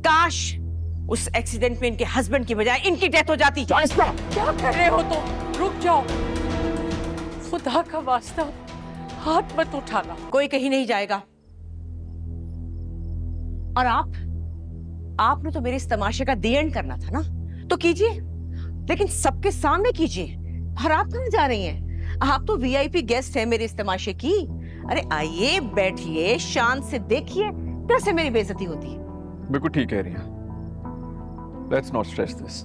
काश उस एक्सीडेंट में इनके हस्बैंड की बजाय इनकी डेथ हो जाती। क्या कर रहे हो तुम? रुक जाओ, खुदा का वास्ता हाथ मत उठाना। कोई कहीं नहीं जाएगा। और आपने तो मेरे इस तमाशे का दी एंड करना था ना, तो कीजिए, लेकिन सबके सामने कीजिए। और आप कहाँ जा रही हैं? आप तो वीआईपी गेस्ट है मेरे इस तमाशे की। अरे आइए, बैठिए, शान से देखिए कैसे मेरी बेइज्जती होती है। बिल्कुल ठीक कह रही हैं। Let's not stress this.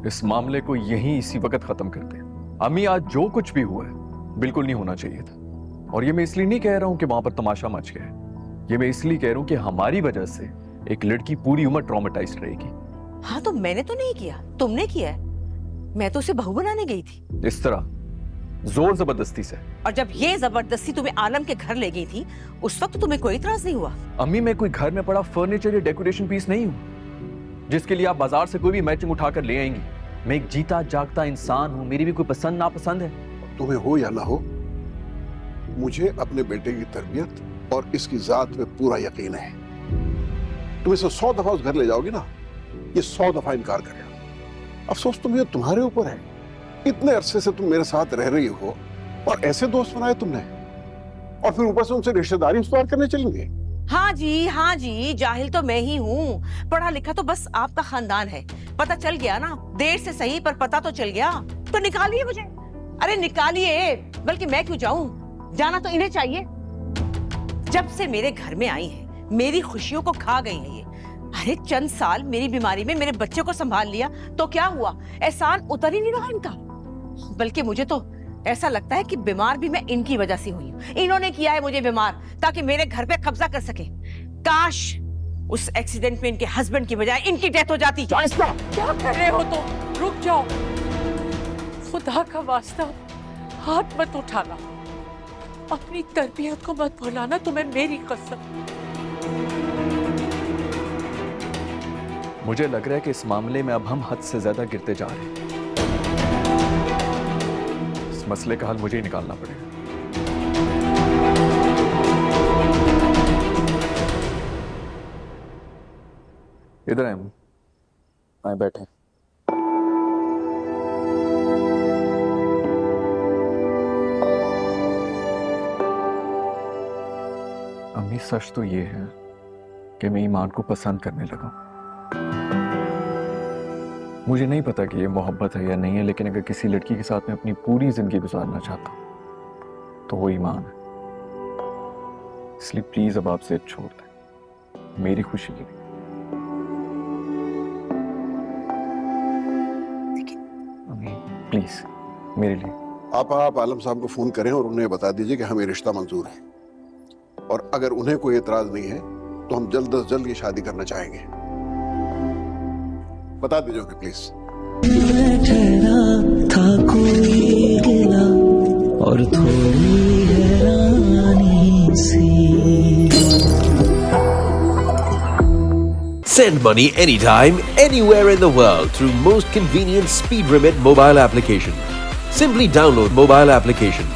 इस मामले को यहीं इसी वक्त खत्म करते हैं। अम्मी, आज जो कुछ भी हुआ है बिल्कुल नहीं होना चाहिए था। और ये मैं इसलिए नहीं कह रहा हूं कि वहां पर तमाशा मच गया है। ये मैं इसलिए कह रहा हूं कि हमारी वजह से एक लड़की पूरी उम्र ट्रॉमेटाइज्ड रहेगी। हाँ, तो मैंने तो नहीं किया, तुमने किया है। मैं तो उसे बहू बनाने गई थी। इस तरह जोर जबरदस्ती से। और जब ये जबरदस्ती तुम्हें आलम के घर ले गई थी, उस वक्त तुम्हें कोई इतराज नहीं हुआ? अम्मी, मैं कोई घर में पड़ा फर्नीचर या डेकोरेशन पीस नहीं हूं जिसके लिए आप बाजार से कोई भी मैचिंग उठाकर ले आएंगी। मैं एक जीता जागता इंसान हूं, मेरी भी कोई पसंद नापसंद है। तुम्हें हो या ना हो, मुझे अपने बेटे की तरबियत और इसकी जात पे पूरा यकीन है। तुम इसे 100 दफा उस घर ले जाओगी ना, ये 100 दफा इनकार करेगा। अफसोस तुम्हारे ऊपर है। इतने अरसे से तुम मेरे साथ रह रही हो और ऐसे दोस्त बनाए तुमने, और फिर ऊपर से उनसे रिश्तेदारी इस्तेमाल करने चलेंगे। हाँ जी, जाहिल तो मैं ही हूँ, पढ़ा लिखा तो बस आपका खानदान है। पता चल गया ना, देर से सही पर पता तो चल गया। तो निकालिए मुझे, अरे निकालिए। बल्कि मैं क्यों जाऊं, जाना तो इन्हें चाहिए। जब से मेरे घर में आई है, मेरी खुशियों को खा गई है ये। अरे चंद साल मेरी बीमारी में मेरे बच्चे को संभाल लिया तो क्या हुआ, एहसान उतर ही नहीं रहा इनका। बल्कि मुझे तो ऐसा लगता है कि बीमार भी मैं इनकी वजह से हुई हूँ। इन्होंने किया है मुझे बीमार ताकि मेरे घर पे कब्जा कर सके। काश उस एक्सीडेंट में इनके हस्बैंड की बजाय इनकी डेथ हो जाती। क्या कर रहे हो तुम? रुक जाओ, खुदा का वास्ता हाथ मत उठाना। अपनी तरबियत को मत भुलाना, तुम्हें मेरी कसम। मुझे लग रहा है कि इस मामले में अब हम हद से ज्यादा गिरते जा रहे हैं। इस मसले का हल मुझे ही निकालना पड़ेगा। इधर आए बैठे। अम्मी, सच तो ये है कि मैं ईमान को पसंद करने लगा। मुझे नहीं पता कि ये मोहब्बत है या नहीं है, लेकिन अगर किसी लड़की के साथ मैं अपनी पूरी जिंदगी गुजारना चाहता हूं तो वो ईमान है। इसलिए प्लीज अब आप जिद छोड़ दें, मेरी खुशी के लिए। अम्मी प्लीज, मेरे लिए। आप आलम साहब को फोन करें और उन्हें बता दीजिए कि हमें रिश्ता मंजूर है, और अगर उन्हें कोई एतराज नहीं है तो हम जल्द से जल्द ये शादी करना चाहेंगे। बता दीजिए प्लीज। था कोई गिला और थोड़ी हैरानी सी। Send money anytime, anywhere in the world through most convenient SpeedRemit mobile application. Simply download mobile application.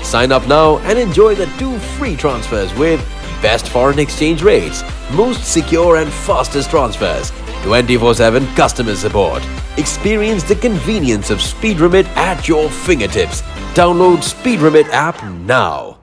Sign up now and enjoy the 2 free transfers with best foreign exchange rates, most secure and fastest transfers, 24/7 customer support. Experience the convenience of SpeedRemit at your fingertips. Download SpeedRemit app now.